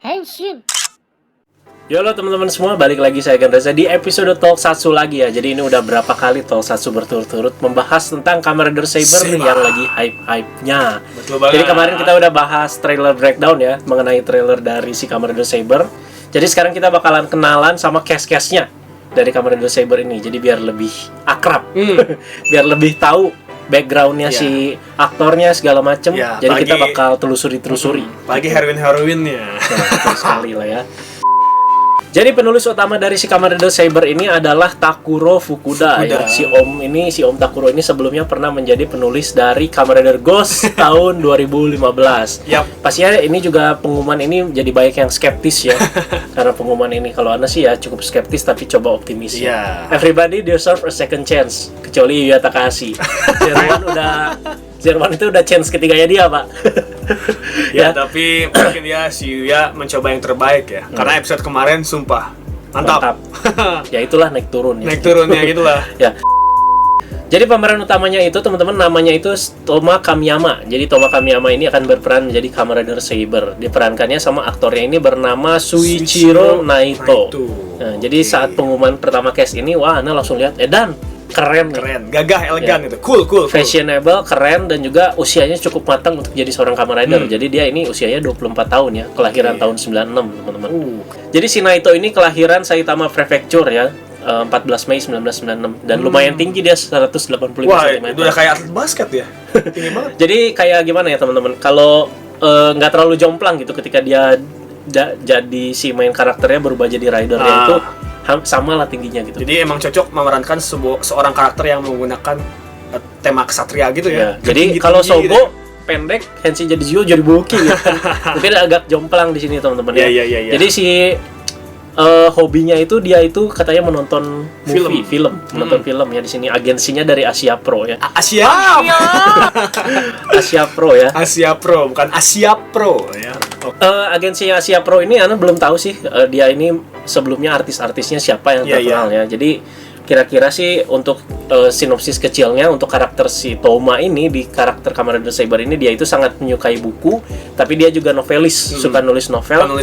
Henshin. Halo teman-teman semua, balik lagi saya Reza di episode Tokusatsu lagi ya. Jadi ini udah berapa kali Tokusatsu berturut-turut membahas tentang Kamen Rider Saber yang lagi hype-hype-nya. Betul banget. Jadi kemarin kita udah bahas trailer breakdown ya, mengenai trailer dari si Kamen Rider Saber. Jadi sekarang kita bakalan kenalan sama cast-castnya dari Kamen Rider Saber ini. Jadi biar lebih akrab, biar lebih tahu backgroundnya si aktornya segala macem. Jadi kita bakal telusuri. Pagi heroin-heroinnya. Nah, betul sekali lah ya. Jadi penulis utama dari si Kamen Rider Saber ini adalah Takuro Fukuda. Ya. Si Om Takuro ini sebelumnya pernah menjadi penulis dari Kamen Rider Ghost tahun 2015. Pastinya ini juga pengumuman ini jadi banyak yang skeptis ya. Karena pengumuman ini kalau Anda sih ya cukup skeptis tapi coba optimis ya. Everybody deserve a second chance kecuali Yuya Takahashi. Jerman itu udah chance ketiganya dia, Pak. Ya, tapi mungkin ya si Yuya mencoba yang terbaik ya. Karena episode kemarin sumpah mantap. Ya itulah naik turun ya. Naik turunnya gitulah. Ya. Jadi pemeran utamanya itu teman-teman namanya itu Toma Kamiyama. Jadi Toma Kamiyama ini akan berperan menjadi Kamen Rider Saber. Diperankannya sama aktornya ini bernama Shuichiro Naito. Nah, jadi saat pengumuman pertama cast ini, wah, Anda langsung lihat edan. Keren, gagah, elegan gitu, cool. Fashionable, keren, dan juga usianya cukup matang untuk jadi seorang Kamen Rider. Jadi dia ini usianya 24 tahun ya, kelahiran tahun 96 teman-teman. Jadi si Naito ini kelahiran Saitama Prefecture ya, 14 Mei 1996 dan lumayan tinggi dia 185 cm. Wah, itu udah kayak atlet basket ya. Tinggi banget. Jadi kayak gimana ya teman-teman? Kalau nggak terlalu jomplang gitu ketika dia jadi si main karakternya berubah jadi ridernya itu sama lah tingginya gitu. Jadi emang cocok memerankan seorang karakter yang menggunakan tema kesatria gitu ya. Jadi kalau Sogo pendek, Henshin jadi Zio jadi bulky gitu kan. Mungkin agak jomplang di sini teman-teman ya. Jadi si hobinya itu dia itu katanya menonton menonton film ya. Di sini agensinya dari Asia Pro ya. Asia Pro ya. Asia Pro bukan Asia Pro ya. Agensinya Asia Pro ini Ana belum tahu sih dia ini sebelumnya artis-artisnya siapa yang terkenal ya. Jadi kira-kira sih untuk sinopsis kecilnya untuk karakter si Toma ini di karakter Kamen Rider Saber ini dia itu sangat menyukai buku, tapi dia juga novelis, suka nulis novel.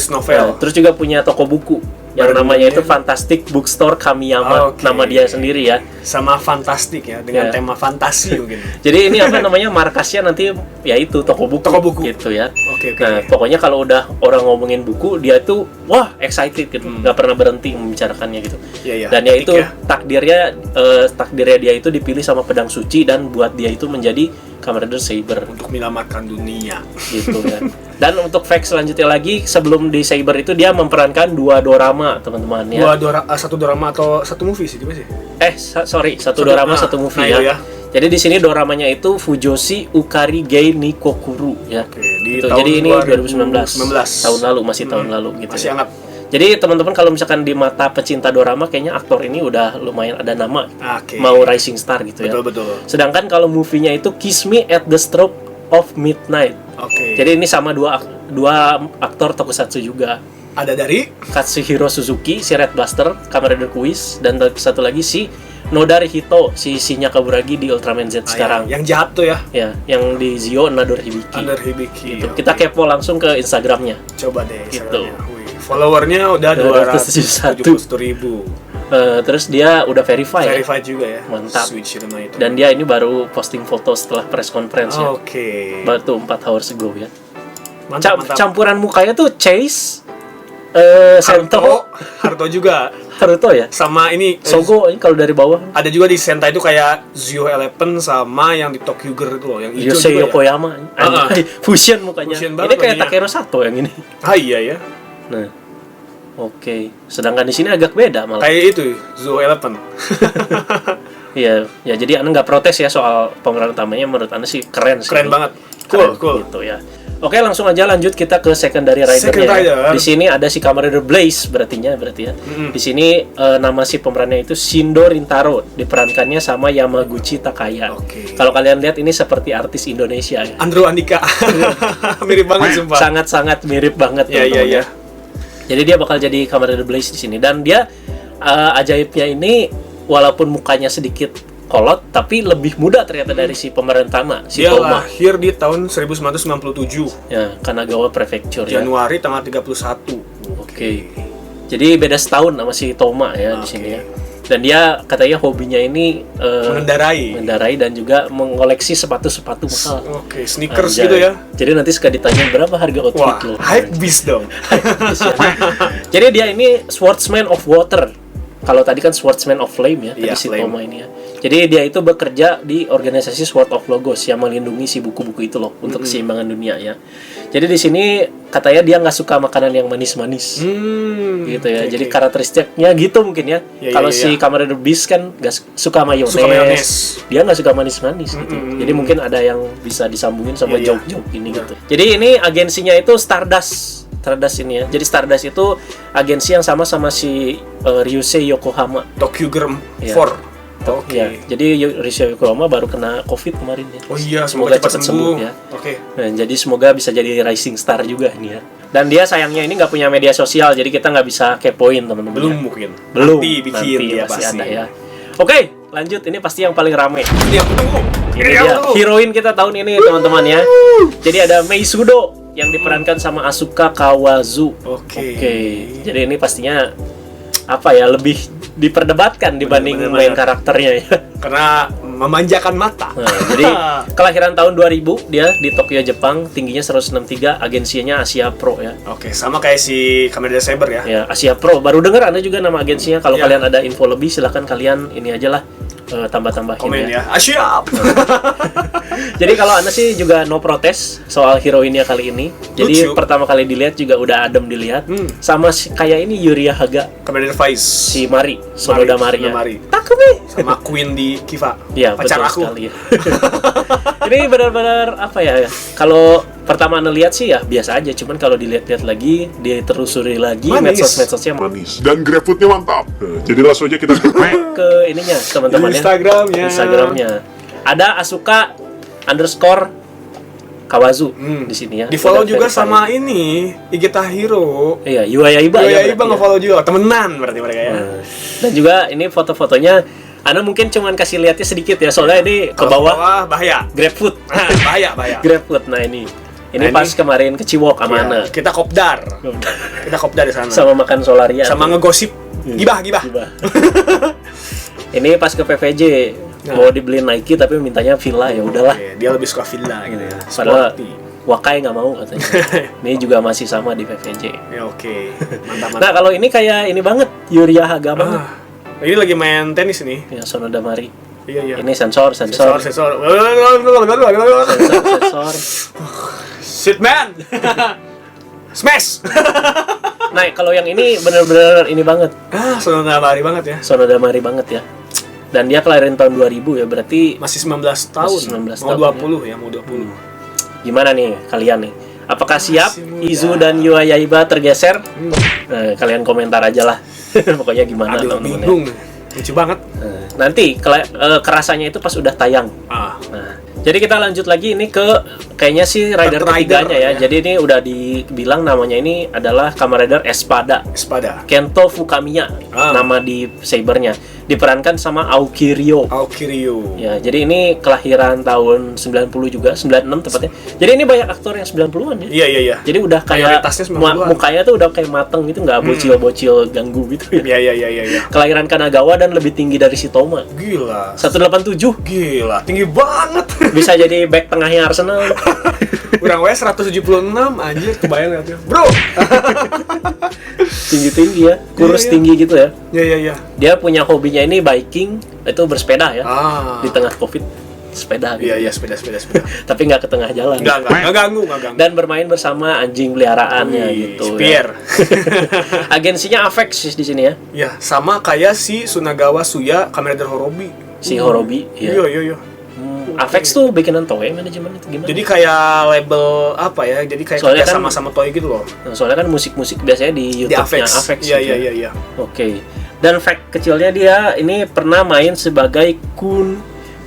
Terus juga punya toko buku yang namanya itu Fantastic Bookstore Kamiyama, nama dia sendiri ya. Sama fantastik ya, dengan tema fantasi mungkin. Jadi ini apa namanya markasnya nanti ya itu toko buku gitu ya. Nah, pokoknya kalau udah orang ngomongin buku dia tuh wah excited gitu, nggak pernah berhenti membicarakannya gitu. Dan ya itu takdirnya dia itu dipilih sama pedang suci dan buat dia itu menjadi Kamen Rider Saber untuk menyelamatkan dunia gitu ya. Dan untuk fact selanjutnya lagi, sebelum di Saber itu dia memerankan 2 dorama teman-teman ya. Satu dorama atau satu movie sih gimana sih? Satu dorama satu movie ya. Jadi di sini doramanya itu Fujoshi Ukari Gei Nikokuru ya. Jadi ini 2019 tahun lalu, masih tahun lalu gitu. Masih hangat. Jadi teman-teman kalau misalkan di mata pecinta dorama kayaknya aktor ini udah lumayan ada nama. Mau rising star gitu ya. Betul. Sedangkan kalau movie-nya itu Kiss Me at the Stroke of Midnight. Jadi ini sama dua aktor tokusatsu juga. Ada dari Katsuhiro Suzuki, si Red Buster, Kamen Rider Quiz, dan satu lagi si Nodari Hito, si Shinya Kaburagi di Ultraman Z sekarang. Yang jahat tuh ya. Ya, yang di Zio Nador Hibiki. Gitu. Kita kepo langsung ke Instagramnya. Coba deh. Gitu. Followernya udah 271.000. Terus dia udah verified juga ya. Mantap. Dan dia ini baru posting foto setelah press conference ya. Baru 4 hours ago ya. Mantap. Campuran mukanya tuh Chase, Haruto juga. Haruto ya. Sama ini Sogo ini kalau dari bawah. Ada juga di Sentai itu kayak Zio Eleven sama yang di Tokyo Girl itu loh, yang hijau Yosei Yokoyama. Fusion mukanya. Ini kayak Takeru Sato yang ini. Iya ya. Nah, sedangkan di sini agak beda malah. Kayak itu, Zoo Eleven. Iya, ya jadi Anda nggak protes ya soal pemeran utamanya, menurut Anda sih keren sih. Keren banget. Cool. Gitu ya. Oke, langsung aja lanjut kita ke secondary rider-nya. Di sini ada si Kamen Rider Blaze berarti ya. Di sini nama si pemerannya itu Shindo Rintaro, diperankannya sama Yamaguchi Takaya. Kalau kalian lihat ini seperti artis Indonesia ya. Andrew Andika. Mirip banget sumpah. Sangat mirip banget Iya. Jadi dia bakal jadi Kamen Rider Blaze di sini dan dia ajaibnya ini walaupun mukanya sedikit kolot tapi lebih muda ternyata dari si pemeran utama, si Dia Toma. lahir di tahun 1997. Ya, Kanagawa Prefecture ya. Januari tanggal 31. Oke. Jadi beda setahun sama si Toma ya di sini ya. Dan dia katanya hobinya ini mengendarai dan juga mengoleksi sepatu-sepatu mahal. Oke, sneakers Anjay. gitu ya. Jadi nanti suka ditanya berapa harga outfit Wah, lo. hype beast dong. Jadi dia ini Swordsman of Water. Kalau tadi kan Swordsman of Flame ya, tadi Iya, si Flame. Toma ini ya. Jadi dia itu bekerja di organisasi Sword of Logos yang melindungi si buku-buku itu loh untuk keseimbangan dunia ya. Jadi di sini katanya dia nggak suka makanan yang manis-manis. Gitu ya. Jadi karakteristiknya gitu mungkin ya. Kalau si Commander Beast kan nggak suka mayones. Dia nggak suka manis-manis gitu. Jadi mungkin ada yang bisa disambungin sama joke-joke ini gitu. Jadi ini agensinya itu Stardust ini ya. Jadi Stardust itu agensi yang sama si Ryusei Yokohama. Tokyo Grim Iya. 4. Oke. Ya, jadi Ryusei Yokohama baru kena COVID kemarin ya. Oh iya, Semoga cepat cepat sembuh ya. Oke. Nah, jadi semoga bisa jadi rising star juga ini ya. Dan dia sayangnya ini nggak punya media sosial, jadi kita nggak bisa kepoin teman-teman. Belum ya. mungkin. Belum. Nanti bikin Nanti dia pasti pasti. ada ya. Oke, lanjut. Ini pasti yang paling rame. Ini yang tunggu. Ini dia heroin kita tahun ini teman-teman ya. Jadi ada Mei Sudo yang diperankan sama Asuka Kawazu. Oke. Jadi ini pastinya apa ya, lebih diperdebatkan dibanding Bener-bener. main karakternya ya. Karena memanjakan mata. Nah, jadi kelahiran tahun 2000 dia di Tokyo, Jepang, tingginya 163, agensinya Asia Pro ya. Oke, sama kayak si Commander Saber ya. Ya, Asia Pro. Baru dengar Anda juga nama agensinya. Kalau Ya. kalian ada info lebih silahkan kalian ini aja lah tambah-tambahin Komen ya. ya. Siap. Jadi kalau Anda sih juga no protes soal heroinnya kali ini. Jadi Lucu. pertama kali dilihat juga udah adem dilihat. Sama kayak ini Yuria Haga, Commander Vice. si Mari, Sonoda Mari ya. Mari. Takumi. Sama Queen di Kiva. Iya, Pacar betul aku. sekali ya. Ini benar-benar apa ya? Kalau pertama Anda lihat sih ya biasa aja, cuman kalau dilihat-lihat lagi, ditelusuri lagi Manis. medsos-medsosnya Manis dan GrabFood-nya mantap. Jadi langsung aja kita ke ininya teman-teman ya. Instagramnya. Ada Asuka _ Kawazu di sini ya. Di follow Udah juga verify. sama ini Igeta Hiro. Iya, Yuayaiba ya. Iba nge-follow juga. Temenan berarti mereka ya. Dan juga ini foto-fotonya Anda mungkin cuman kasih lihatnya sedikit ya, soalnya ini ke Kalau bawah bahaya. GrabFood. bahaya. GrabFood. Nah ini Nah, pas ini- kemarin ke Ciwok Ya, Amana. kita kopdar. Kita kopdar di sana. Sama makan Solaria. Sama ngegosip. Gibah. Gibah. Ini pas ke PVJ mau dibeli Nike tapi mintanya villa, ya udahlah. Oke, dia lebih suka villa gitu ya. Padahal Sporty. Wakai nggak mau katanya. Ini juga masih sama di PVJ. Ya oke. Mantap. Nah kalau ini kayak ini banget, Yuria Haga banget. Ini lagi main tenis nih. Ya Sonoda Mari. Iya. Ini sensor. Sensor. Sensor. Shit man. Smash. Nah kalau yang ini bener-bener ini banget, Sonoda Mari banget ya. Sonoda Mari banget ya. Dan dia kelahiran tahun 2000 ya, berarti Masih 19 tahun. Masih 19 mau tahun, 20 ya, mau 20. gimana nih kalian nih? Apakah siap Masih muda. Izu dan Yuayaiba tergeser? Nah, kalian komentar aja lah. Pokoknya gimana Aduh, teman-teman ya. bingung. Lucu banget. Nanti kerasanya itu pas udah tayang. Nah, jadi kita lanjut lagi ini ke kayaknya sih rider Rider, ketiganya ya. ya. Jadi ini udah dibilang namanya ini adalah Kamen Rider Espada. Espada. Kento Fukamiya nama di Sabernya. Diperankan sama Aoki Ryo. Aokiryu. Ya, jadi ini kelahiran tahun 90 juga, 96 tepatnya. Jadi ini banyak aktor yang 90-an ya. Iya. Jadi udah kayak Mayoritasnya 90-an. mukanya tuh udah kayak mateng gitu, nggak bocil-bocil ganggu gitu ya. Iya. Kelahiran Kanagawa dan lebih tinggi dari si Toma. Gila. 187. Gila, tinggi banget. Bisa jadi back tengahnya Arsenal. Kurang WS 176 anjir, kebayang liatnya. Bro. Tinggi-tinggi ya, kurus Iya. tinggi gitu ya. Iya. Dia punya hobinya ini biking, itu bersepeda ya. Di tengah Covid, sepeda gitu. Iya, sepeda. Tapi nggak ke tengah jalan. Enggak ganggu. Dan bermain bersama anjing peliharaannya Wih, gitu. Spear. Ya. Agensinya Avex di sini ya. Ya, sama kayak si Sunagawa Suya Kamen Rider Horobi. Si Horobi. Ya. Iya. Avex tuh bikinan Toei manajemen itu gimana? Jadi kayak label apa ya? Jadi kayak Soalnya kerja kan- sama Toei gitu loh. Nah, soalnya kan musik-musik biasanya di Di YouTube-nya Avex. Avex. Iya. gitu. Oke. Dan fact kecilnya dia ini pernah main sebagai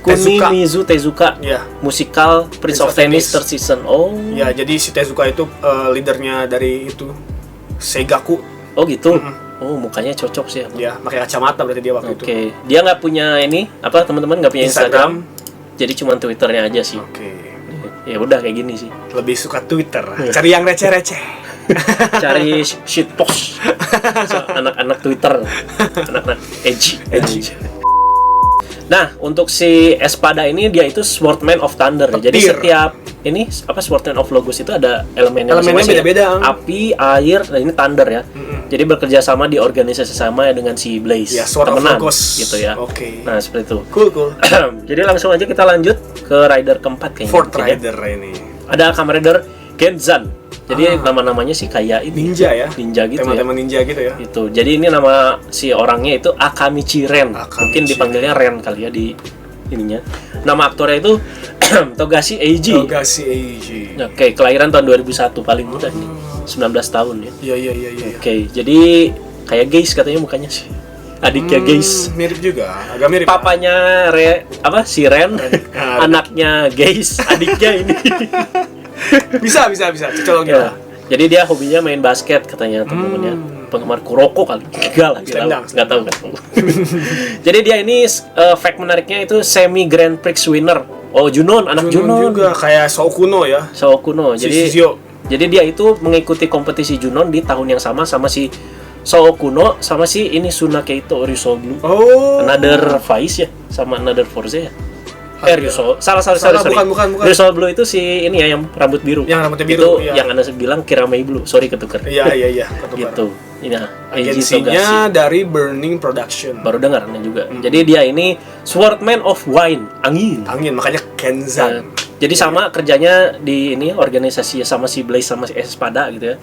Kunimizu Tezuka. Iya. Musikal Prince of Tennis third season. Oh. Ya, jadi si Tezuka itu leadernya dari itu Seigaku. Oh gitu. Oh, mukanya cocok sih. Ya, pakai kacamata berarti dia waktu itu. Oke, dia nggak punya ini apa teman-teman nggak punya Instagram, jadi cuma Twitternya aja sih. Oke. Ya udah kayak gini sih. Lebih suka Twitter. Cari yang receh-receh. Cari shitpost anak-anak Twitter, anak-anak edgy. Nah, untuk si Espada ini dia itu Swordman of Thunder. Jadi Petir. setiap ini apa Swordman of Logos itu ada elemennya Elemennya masing-masing. beda-beda. Api, air, dan ini Thunder ya. Jadi bekerja sama di organisasi sama dengan si Blaze. Ya, Sword of temenan Logos. gitu ya. Oke. Nah, seperti itu. Cool. Jadi langsung aja kita lanjut ke rider keempat kayaknya. Fourth mungkin ya. Rider ini. Ada Kamen Rider Genzan. Jadi nama-namanya sih kayak ini. Ninja ya. Ninja gitu ya. Tema-tema ninja gitu ya. Itu. Jadi ini nama si orangnya itu Akamichi Ren. Akamichi Mungkin dipanggilnya Ren kali ya di ininya. Nama aktornya itu Togashi Eiji. Togashi Eiji. Oke, kelahiran tahun 2001, paling muda nih. 19 tahun ya. Iya. Oke, jadi kayak Geis katanya mukanya sih. Adiknya Geis. Mirip juga, agak mirip. Papanya si Ren, anaknya Geis, adiknya ini. Bisa, cocok Ya. Jadi dia hobinya main basket katanya teman-temannya. Penggemar Kuroko kali. Enggak lah, enggak tahu. Jadi dia ini fact menariknya itu semi Grand Prix winner. Oh, Junon, anak Junon juga kayak Soukuno ya. Soukuno. Jadi dia itu mengikuti kompetisi Junon di tahun yang sama si Soukuno sama si ini Sunakeito Ryusou Blue. Oh. Another Vice ya sama Another Forza ya. Ryusou. Salah. Bukan. Ryusou Blue itu si ini ya yang rambut biru. Yang rambutnya biru. Itu iya. yang Anda bilang Kiramei Blue. Sorry ketukar. Iya. Gitu. Ini Eiji Togashi. Agensinya dari Burning Production. Baru dengar nih juga. Jadi dia ini Swordman of Wine, angin. Makanya Kenzan. Jadi sama kerjanya di ini organisasi sama si Blaze sama si Espada gitu ya.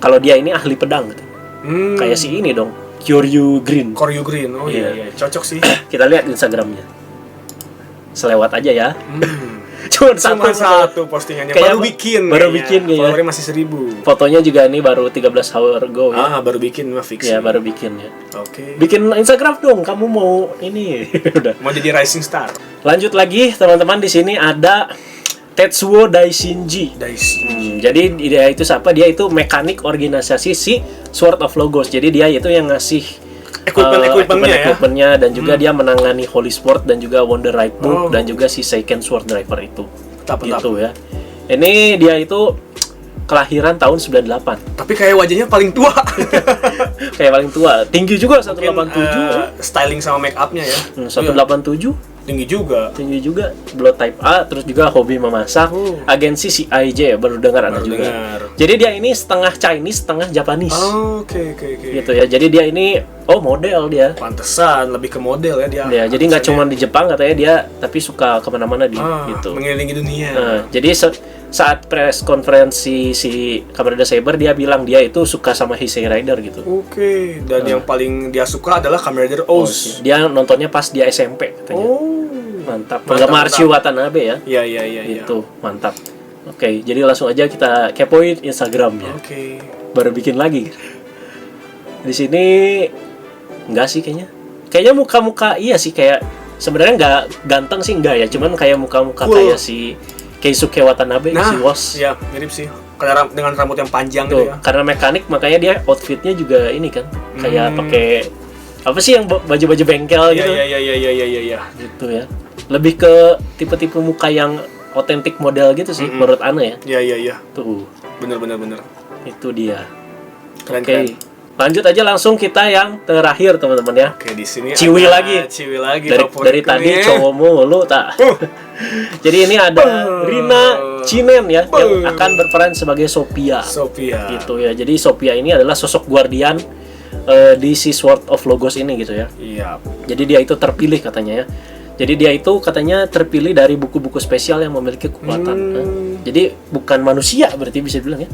Kalau dia ini ahli pedang gitu. Kayak si ini dong, Kyoryu Green. Koryu Green. Oh Iya. iya, cocok sih. Kita lihat Instagramnya. Selewat aja ya. Cuma satu postingannya. Kayak Baru bikin kayaknya. followernya masih 1000. Fotonya juga ini baru 13 hour ago ya. Baru bikin mah fix. Ya, baru bikin ya. Oke. Bikin Instagram dong, kamu mau ini. Udah. Mau jadi rising star. Lanjut lagi teman-teman, di sini ada Tetsuo Daishinji. Jadi dia itu siapa? Dia itu mekanik organisasi si Sword of Logos. Jadi dia itu yang ngasih equipment-nya dan juga dia menangani Holy Sword dan juga Wonder Right Move dan juga si Seiken Sword Driver itu. Gitu ya. Ini dia itu kelahiran tahun 98. Tapi kayak wajahnya paling tua. Kayak paling tua. Tinggi juga 187. Styling sama make up-nya ya. 187. Tinggi juga. Blood type A, terus juga hobi memasak. Agensi CIJ, baru dengar Anda juga. Jadi dia ini setengah Chinese, setengah Japanese. Oke. Gitu ya. Jadi dia ini model dia. Pantesan lebih ke model ya dia. Ya, jadi nggak cuma di Jepang katanya dia, tapi suka kemana-mana gitu. Mengelilingi dunia. Jadi saat press konferensi si Kamen Rider Saber dia bilang dia itu suka sama Heisei Rider gitu. Oke. Dan yang paling dia suka adalah Kamen Rider Oz. Dia nontonnya pas dia SMP katanya. Mantap. Penggemar Shi Watanabe ya. Iya. Itu mantap. Oke, jadi langsung aja kita kepoin Instagramnya. Oke. Baru bikin lagi. Di sini enggak sih kayaknya. Kayaknya muka-muka iya sih, kayak sebenarnya nggak ganteng sih enggak ya, cuman kayak muka-muka kayak si Keisuke Watanabe, si Woz. Iya, mirip sih. Karena dengan rambut yang panjang Tuh, gitu ya. karena mekanik makanya dia outfitnya juga ini kan kayak pakai apa sih yang baju-baju bengkel gitu. Iya. Gitu ya. Lebih ke tipe-tipe muka yang otentik model gitu sih menurut Ana ya. Iya. Tuh. Bener. Itu dia. Keren. Lanjut aja langsung kita yang terakhir teman-teman ya. Oke, di sini Ciwi lagi. Dari tadi cowok mulu tak. Jadi ini ada Rina Chinen ya yang akan berperan sebagai Sophia. Gitu ya. Jadi Sophia ini adalah sosok guardian di si Sword of Logos ini gitu ya. Iya. Jadi dia itu terpilih katanya ya. Jadi dia itu katanya terpilih dari buku-buku spesial yang memiliki kekuatan. Jadi bukan manusia berarti bisa bilang ya.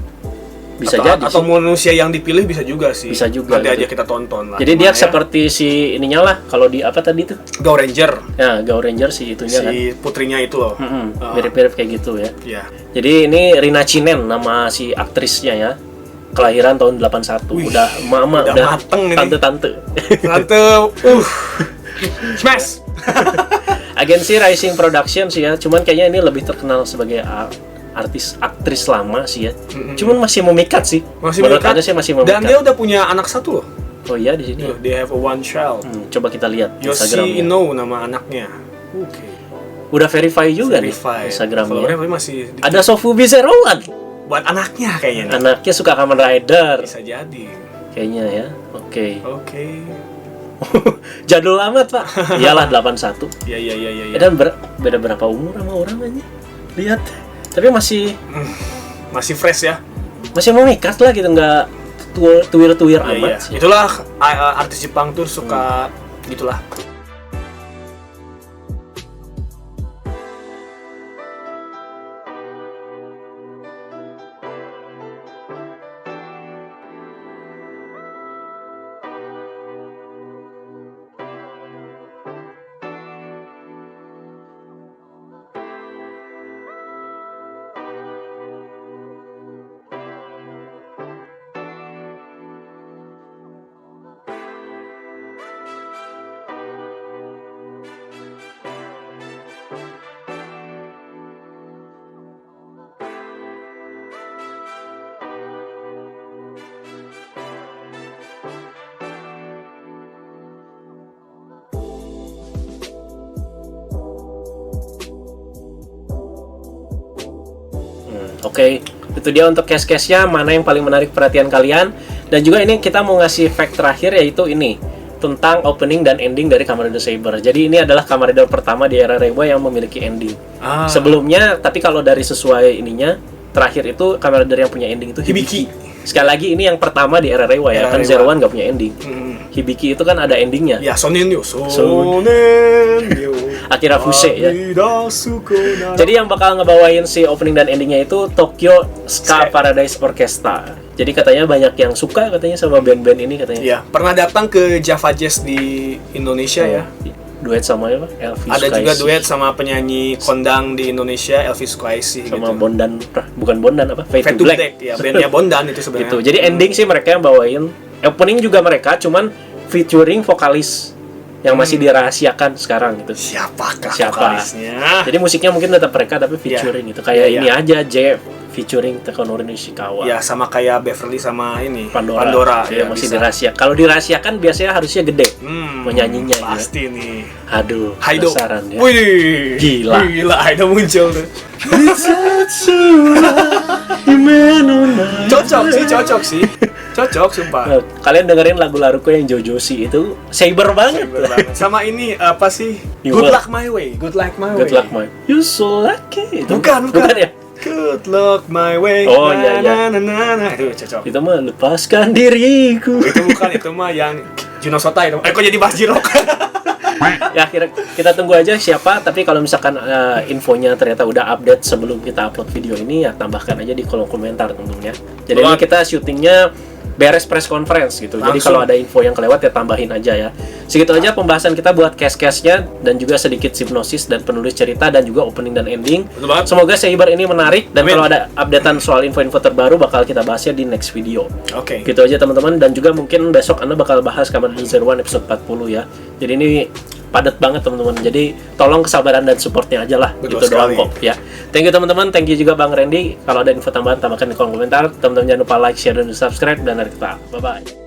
Bisa jadi atau manusia yang dipilih bisa juga sih. Bisa juga. Nanti gitu. aja kita tonton lah. Jadi dia seperti si ininya lah. Kalau di apa tadi tuh? Go Ranger. Ya, Go Ranger si itunya kan. Si putrinya itu loh. Mirip-mirip kayak gitu ya. Iya. Jadi ini Rina Chinen nama si aktrisnya ya. Kelahiran tahun 81. Udah mama, udah mateng ini. Tante-tante. Smash. Agensi Rising Production sih ya. Cuman kayaknya ini lebih terkenal sebagai aktris lama sih ya. Cuman masih memikat sih. Masih menurut memikat. Anda sih masih memikat. Dan dia udah punya anak satu loh. Oh iya di sini. Tuh, they have a one child. Coba kita lihat Yoshi Instagramnya. Ino nama anaknya. Oke. Udah verify juga Verify. nih Instagramnya. Followernya masih dikit. Ada Sofubi 01. Buat anaknya kayaknya nih. Anaknya suka Kamen Rider. Bisa jadi. Kayaknya ya. Oke. Oke. Jadul amat, Pak. Iyalah 81. Iya. Dan beda berapa umur sama orang aja. Lihat. Tapi masih fresh ya. masih memikat lah gitu, nggak tuwir-tuwir amat Iya. sih. Itulah artis Jepang tuh suka gitulah. Oke, itu dia untuk case-case-nya, mana yang paling menarik perhatian kalian. Dan juga ini kita mau ngasih fact terakhir, yaitu ini tentang opening dan ending dari Kamen Rider Saber. Jadi ini adalah Kamen Rider pertama di era Reiwa yang memiliki ending. Sebelumnya, tapi kalau dari sesuai ininya, terakhir itu Kamen Rider yang punya ending itu Hibiki. Sekali lagi ini yang pertama di era Reiwa ya, kan Zero One nggak punya ending. Hibiki itu kan ada endingnya. Ya, Sonen yo. Akira Fuse ya. Jadi yang bakal ngebawain si opening dan endingnya itu Tokyo Ska Paradise Orchestra. Jadi katanya banyak yang suka katanya sama band-band ini katanya. Iya, pernah datang ke Java Jazz di Indonesia ya. Duet sama apa? Elvis Ada Sukaisi. juga duet sama penyanyi kondang di Indonesia, Elvis Sukaisi Sama gitu. Bondan, bukan Bondan apa? Fade Fade to to Black. Black ya, bandnya Bondan itu sebenarnya. Gitu. Jadi ending sih mereka yang bawain. Opening juga mereka, cuman featuring vokalis yang masih dirahasiakan sekarang gitu. Siapakah Siapa? vokalisnya? Jadi musiknya mungkin tetap mereka tapi featuring gitu. Kayak Iya, ini aja Jeff featuring Takanori Nishikawa. Ya sama kayak Beverly sama ini Pandora ya, masih bisa. dirahasiakan. Kalau dirahasiakan biasanya harusnya gede. Menyanyinya ya. pasti nih. Aduh, Haido. penasaran ya. Wih, Gila. Haido muncul tuh. Cocok sih. Cocok sumpah. Nah, kalian dengerin lagu-laguku yang Jojoshi itu Saber banget. Sabar banget. Sama ini apa sih? You Good will. Luck My Way. Good Luck My Way. Good luck, my. You so lucky. Itu Bukan. ya? Good Luck My Way. Oh, iya. Na. Itu cocok. Itu mah lepaskan diriku. Itu bukan, itu mah yang Juno Sota itu. Kok jadi bahas Jirok? Ya kita tunggu aja siapa, tapi kalau misalkan infonya ternyata udah update sebelum kita upload video ini, ya tambahkan aja di kolom komentar tentunya. Jadi ini kita syutingnya beres press conference gitu. Jadi kalau ada info yang kelewat ya tambahin aja ya. Segitu aja pembahasan kita buat case-case-nya dan juga sedikit hipnosis dan penulis cerita dan juga opening dan ending. Betul banget. Semoga Saber ini menarik dan Amin. kalau ada updatean soal info-info terbaru bakal kita bahasnya di next video. Oke. Gitu aja teman-teman, dan juga mungkin besok Anda bakal bahas Kamen Rider Zero One episode 40 ya. Jadi ini padat banget teman-teman. Jadi tolong kesabaran dan supportnya aja lah. Betul Itu doang sekali. kok ya. Thank you teman-teman, thank you juga Bang Randy. Kalau ada info tambahan tambahkan di kolom komentar. Teman-teman jangan lupa like, share dan subscribe, dan mari kita. Bye bye.